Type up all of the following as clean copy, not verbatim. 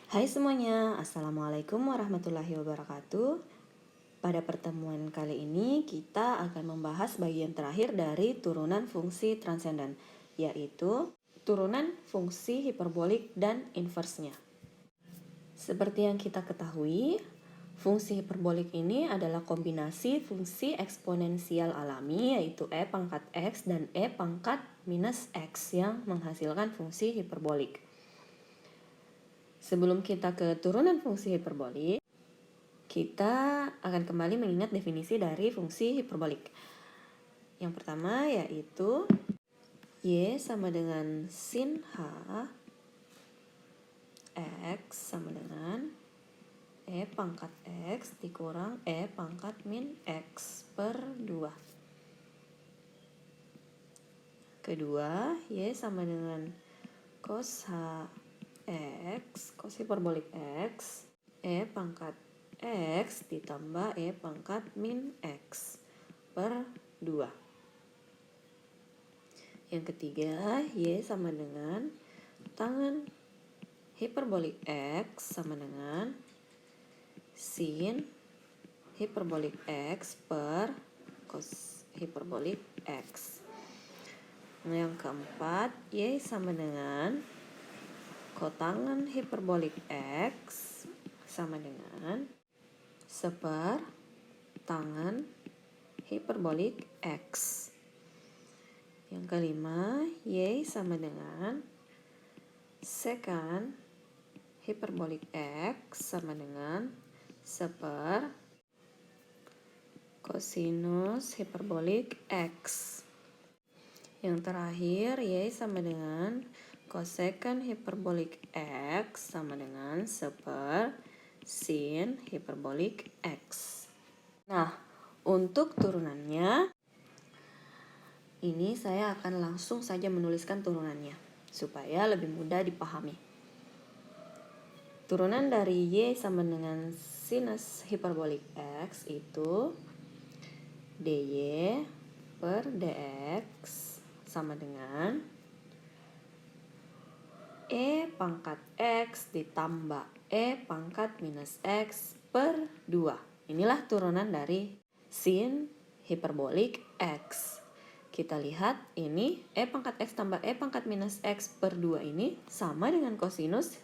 Hai semuanya, Assalamualaikum warahmatullahi wabarakatuh. Pada pertemuan kali ini kita akan membahas bagian terakhir dari turunan fungsi transenden, yaitu turunan fungsi hiperbolik dan inversnya. Seperti yang kita ketahui, fungsi hiperbolik ini adalah kombinasi fungsi eksponensial alami, yaitu e pangkat x dan e pangkat minus x yang menghasilkan fungsi hiperbolik. Sebelum kita ke turunan fungsi hiperbolik, kita akan kembali mengingat definisi dari fungsi hiperbolik. Yang pertama yaitu y sama dengan sin h x sama dengan e pangkat x dikurang e pangkat min x per 2. Kedua, y sama dengan cos h x, cos hiperbolik x, e pangkat x ditambah e pangkat min x per 2. Yang ketiga, y sama dengan tangen hiperbolik x sama dengan sin hiperbolik x per cos hiperbolik x. Nah, yang keempat, y sama dengan kotangen hiperbolik x sama dengan seper tangen hiperbolik x. Yang kelima, y sama dengan sekan hiperbolik x sama dengan seper kosinus hiperbolik x. Yang terakhir, y sama dengan kosekan hiperbolik x sama dengan seper sin hiperbolik x. Nah, untuk turunannya, ini saya akan langsung saja menuliskan turunannya supaya lebih mudah dipahami. Turunan dari y sama dengan sinus hiperbolik x itu dy per dx sama dengan e pangkat x ditambah e pangkat minus x per 2. Inilah turunan dari sin hiperbolik x. Kita lihat ini e pangkat x tambah e pangkat minus x per 2 ini sama dengan kosinus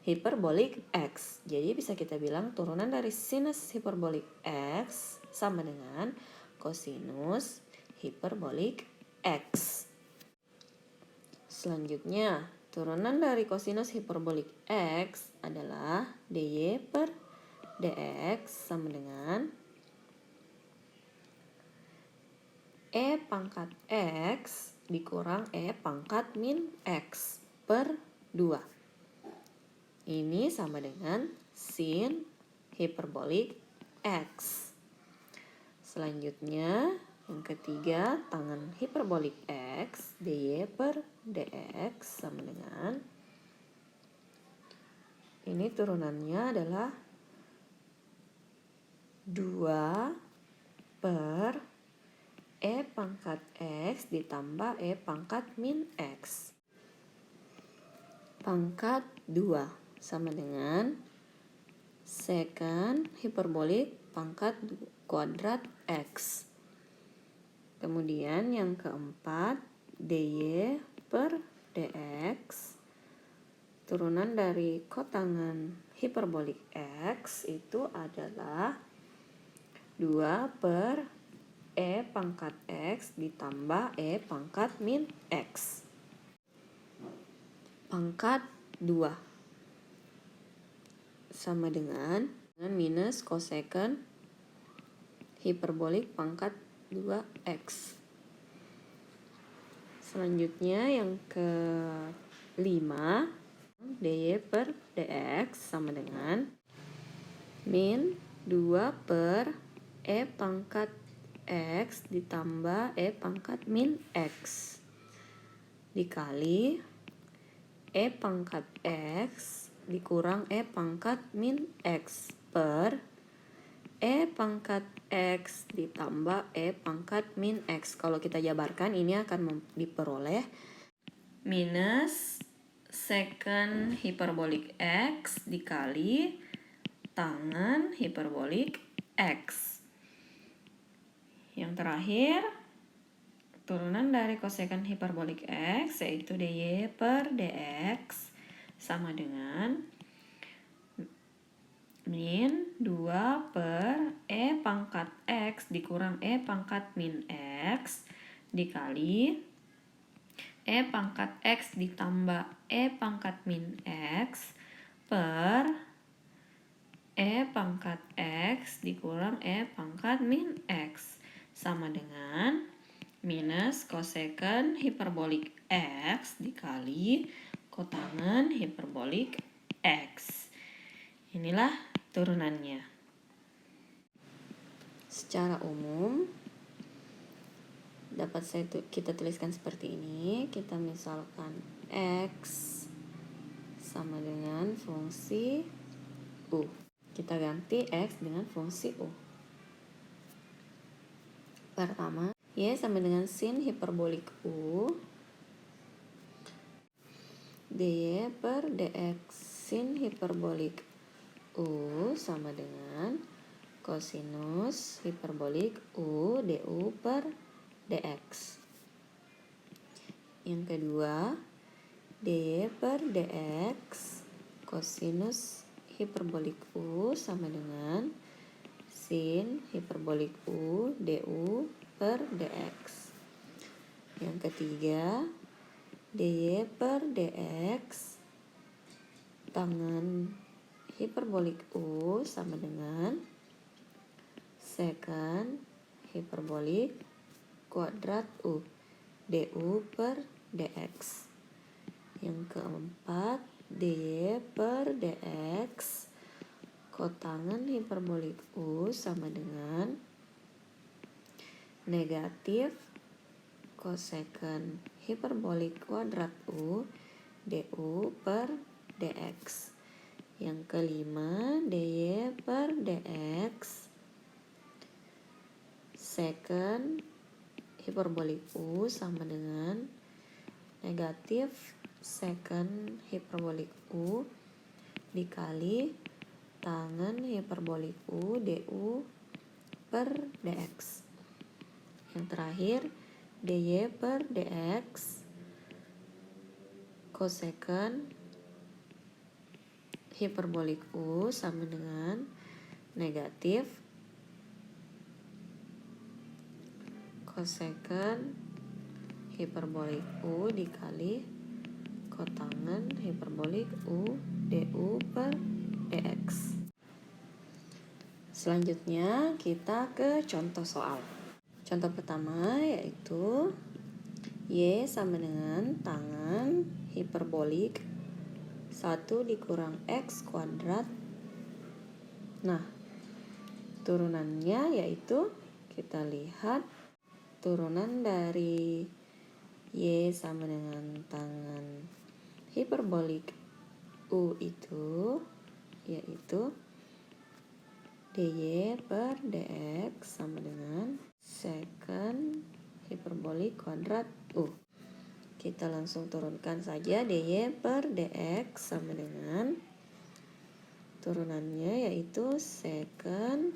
hiperbolik x. Jadi bisa kita bilang turunan dari sinus hiperbolik x sama dengan kosinus hiperbolik x. Selanjutnya, turunan dari kosinus hiperbolik x adalah dy per dx sama dengan e pangkat x dikurang e pangkat min x per 2. Ini sama dengan sin hiperbolik x. Selanjutnya, yang ketiga, tangen hiperbolik x dy per dx sama dengan ini turunannya adalah 2 per e pangkat x ditambah e pangkat min x pangkat 2 sama dengan sekan hiperbolik pangkat kuadrat x. Kemudian yang keempat, dy per dx turunan dari kotangen hiperbolik x itu adalah 2 per e pangkat x ditambah e pangkat min x pangkat 2 sama dengan minus kosekan hiperbolik pangkat 2x. Selanjutnya yang kelima, dy per dx sama dengan min 2 per e pangkat x ditambah e pangkat min x dikali e pangkat x dikurang e pangkat min x per e pangkat x ditambah e pangkat min x. Kalau kita jabarkan ini akan diperoleh minus secant hiperbolik X dikali tangen hiperbolik X. Yang terakhir, turunan dari kosekant hiperbolik X yaitu dy per dx sama dengan min 2 per E pangkat X dikurang E pangkat min X dikali E pangkat X ditambah E pangkat min X per E pangkat X dikurang E pangkat min X sama dengan minus kosekant hiperbolik X dikali kotangen hiperbolik X. Inilah turunannya. Secara umum dapat kita tuliskan seperti ini. Kita misalkan X sama dengan fungsi U. Kita ganti X dengan fungsi U. Pertama, Y sama dengan sin hiperbolik U dy per dx sin hiperbolik U sama dengan kosinus hiperbolik U du per dx. Yang kedua, dy per dx kosinus hiperbolik U sama dengan sin hiperbolik U du per dx. Yang ketiga, dy per dx tangen hiperbolik U sama dengan secant hiperbolik kuadrat U du per dx. Yang keempat, dy per dx kotangen hiperbolik U sama dengan negatif kosekant hiperbolik kuadrat U du per dx. Yang kelima, dy per dx secant hiperbolik U sama dengan negatif secant hiperbolik U dikali tangen hiperbolik U du per dx. Yang terakhir, dy per dx kosekant hiperbolik U sama dengan negatif kosekant hiperbolik U dikali kotangen hiperbolik U du per dx. Selanjutnya kita ke contoh soal. Contoh pertama yaitu Y sama dengan tangen hiperbolik 1 dikurang X kuadrat. Nah, turunannya yaitu kita lihat turunan dari Y sama dengan tangen hiperbolik U itu yaitu dy per dx sama dengan secant hiperbolik kuadrat U. Kita langsung turunkan saja dy per dx sama dengan turunannya yaitu secant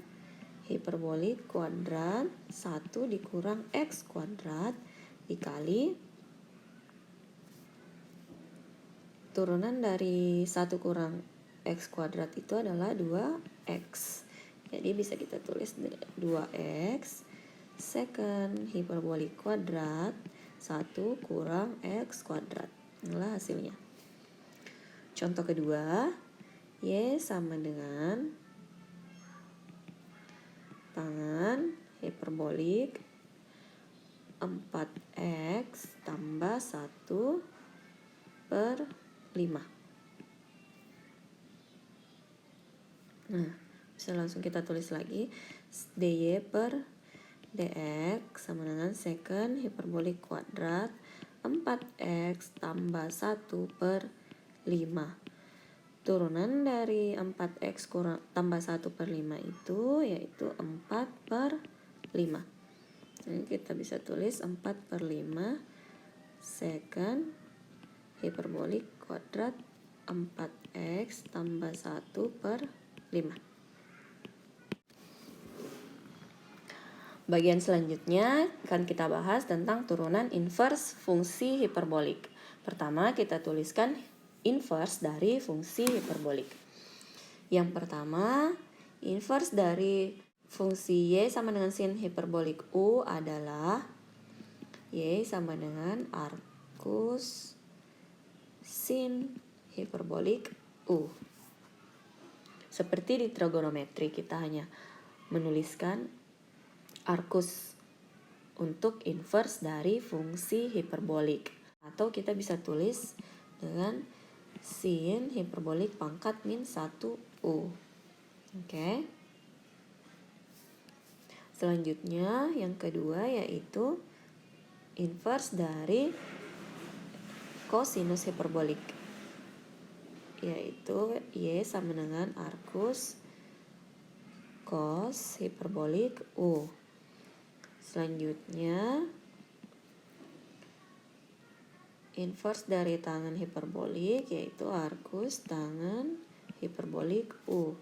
hiperbolik kuadrat 1 dikurang X kuadrat dikali turunan dari 1 kurang X kuadrat itu adalah 2X. Jadi bisa kita tulis 2X secant hiperbolik kuadrat 1 kurang X kuadrat. Inilah hasilnya. Contoh kedua, Y sama dengan tangen hiperbolik 4X tambah 1 per 5. Nah, bisa langsung kita tulis lagi dy per dx sama dengan secant hiperbolik kuadrat 4x tambah 1 per 5. Turunan dari 4x kurang tambah 1 per 5 itu yaitu 4 per 5. Jadi kita bisa tulis 4 per 5 secant hiperbolik kuadrat 4x tambah 1/5. Bagian selanjutnya akan kita bahas tentang turunan inverse fungsi hiperbolik. Pertama, kita tuliskan inverse dari fungsi hiperbolik. Yang pertama, inverse dari fungsi y sama dengan sin hiperbolik u adalah y sama dengan arcus sin hiperbolik u. Seperti di trigonometri, kita hanya menuliskan arcus untuk inverse dari fungsi hiperbolik. Atau kita bisa tulis dengan sin hiperbolik pangkat min 1u. Oke. Selanjutnya yang kedua yaitu inverse dari kosinus hiperbolik, yaitu y sama dengan arcus cos hiperbolik u. Selanjutnya inverse dari tangen hiperbolik yaitu arcus tangen hiperbolik u.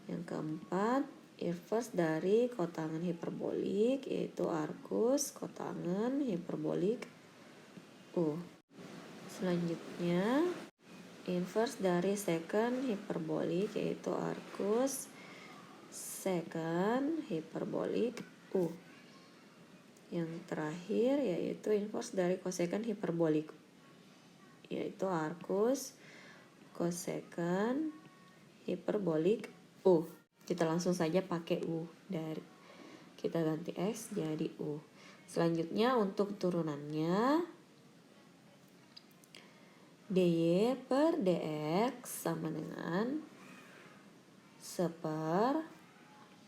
Yang keempat, inverse dari kotangen hiperbolik yaitu arcus kotangen hiperbolik u. Selanjutnya inverse dari secant hiperbolik yaitu arcus secant hiperbolik u. Yang terakhir yaitu inverse dari cosecant hiperbolik yaitu arcus cosecant hiperbolik u. Kita langsung saja pakai u, dari kita ganti x jadi u. Selanjutnya untuk turunannya dy per dx sama dengan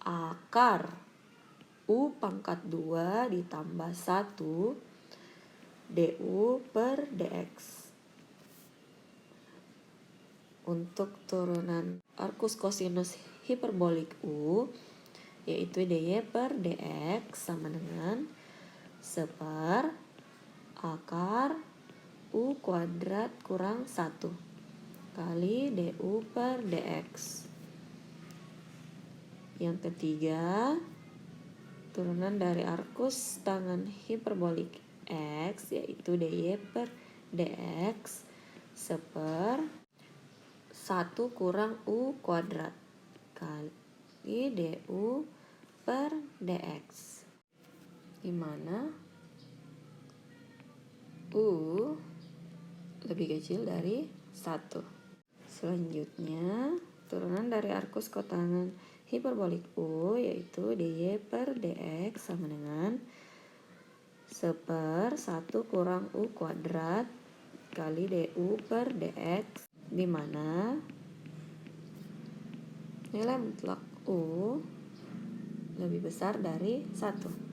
akar u pangkat 2 ditambah 1 du per dx. Untuk turunan arcus cosinus hiperbolik u yaitu dy per dx sama dengan akar u kuadrat kurang 1 kali du per dx. Yang ketiga, turunan dari arcus tangen hiperbolik x yaitu dy per dx 1 kurang u kuadrat kali du per dx, di mana u lebih kecil dari 1. Selanjutnya, turunan dari arcus kotangen hiperbolik u yaitu dy per dx sama dengan 1 kurang u kuadrat kali du per dx, di mana nilai mutlak u lebih besar dari 1.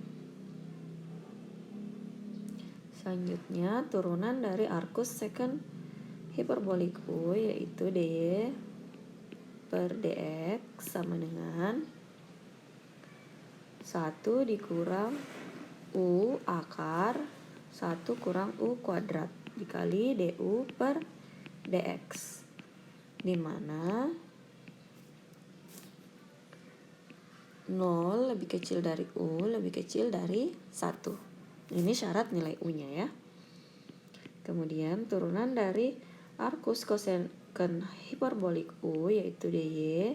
Selanjutnya turunan dari arcus secant hiperbolik u yaitu dy per dx sama dengan 1 dikurang u akar 1 kurang u kuadrat dikali du per dx, di mana 0 lebih kecil dari u lebih kecil dari 1. Ini syarat nilai u-nya ya. Kemudian turunan dari arcus cosecant hiperbolik u yaitu dy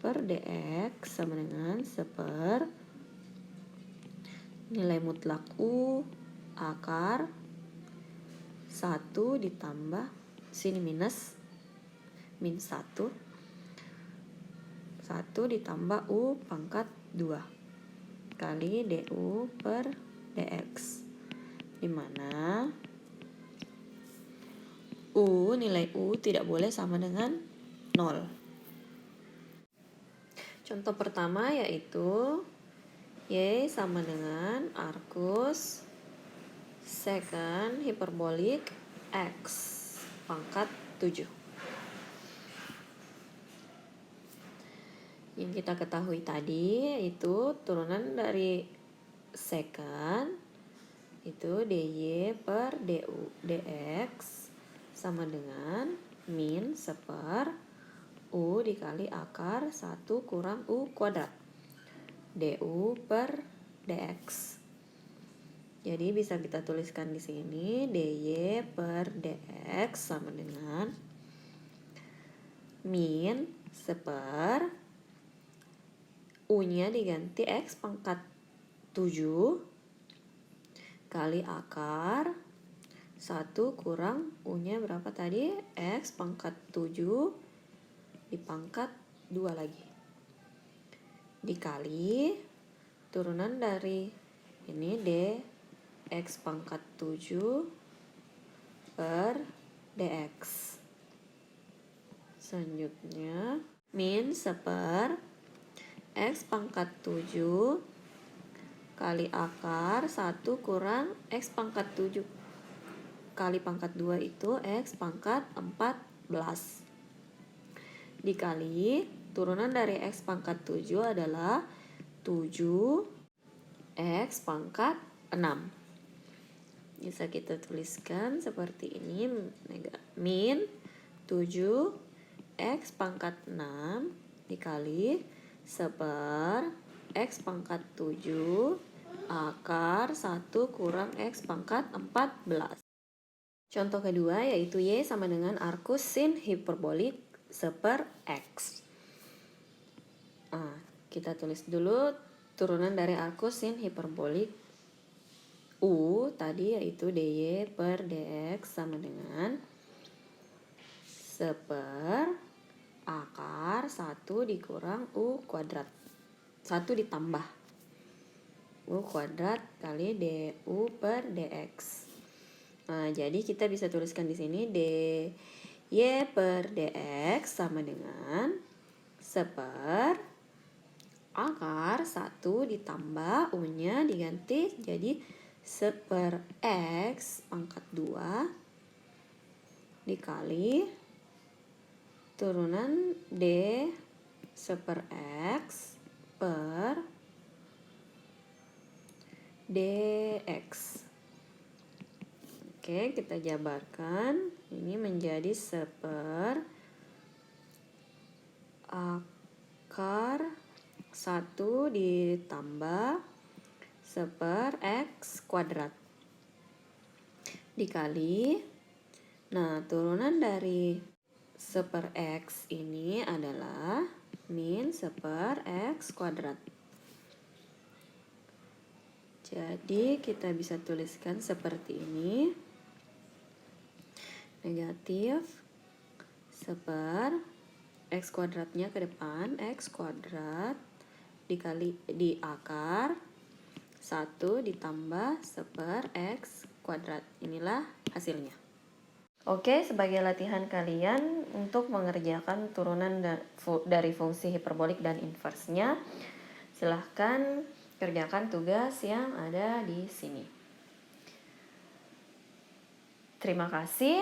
per dx sama dengan nilai mutlak u akar 1 ditambah sini minus min 1 ditambah u pangkat 2 kali du per dx, di mana nilai u tidak boleh sama dengan 0. Contoh pertama yaitu y sama dengan arcus secant hiperbolik x pangkat 7. Yang kita ketahui tadi yaitu turunan dari secant itu dy per du dx sama dengan min seper u dikali akar 1 kurang u kuadrat du per dx. Jadi bisa kita tuliskan di sini dy per dx sama dengan min seper u-nya diganti x pangkat 7 kali akar 1 kurang u-nya berapa tadi? X pangkat 7 dipangkat 2 lagi. Dikali turunan dari ini dx pangkat 7 per dx. Selanjutnya min seper x pangkat 7 kali akar 1 kurang x pangkat 7 kali pangkat 2 itu x pangkat 14 dikali turunan dari x pangkat 7 adalah 7x pangkat 6. Bisa kita tuliskan seperti ini, min 7x pangkat 6 dikali seper x pangkat 7 akar 1 kurang x pangkat 14. Contoh kedua yaitu y sama dengan arcus sin hiperbolik seper x. Kita tulis dulu turunan dari arcus sin hiperbolik u tadi yaitu dy per dx sama dengan seper akar 1 dikurang u kuadrat 1 ditambah u kuadrat kali du per dx. Jadi kita bisa tuliskan di sini dy per dx sama dengan seper akar 1 ditambah u-nya diganti jadi seper x pangkat 2 dikali turunan d seper x per dx. Oke, kita jabarkan. Ini menjadi seper akar 1 ditambah seper x kuadrat dikali. Nah, turunan dari seper x ini adalah min seper x kuadrat. Jadi kita bisa tuliskan seperti ini. Negatif seper x kuadratnya ke depan, x kuadrat dikali di akar 1 ditambah seper x kuadrat. Inilah hasilnya. Oke, sebagai latihan kalian untuk mengerjakan turunan dari fungsi hiperbolik dan inversnya, silahkan kerjakan tugas yang ada di sini. Terima kasih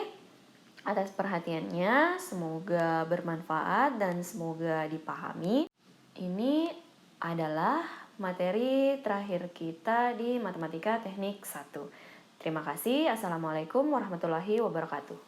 atas perhatiannya, semoga bermanfaat dan semoga dipahami. Ini adalah materi terakhir kita di Matematika Teknik 1. Terima kasih. Assalamualaikum warahmatullahi wabarakatuh.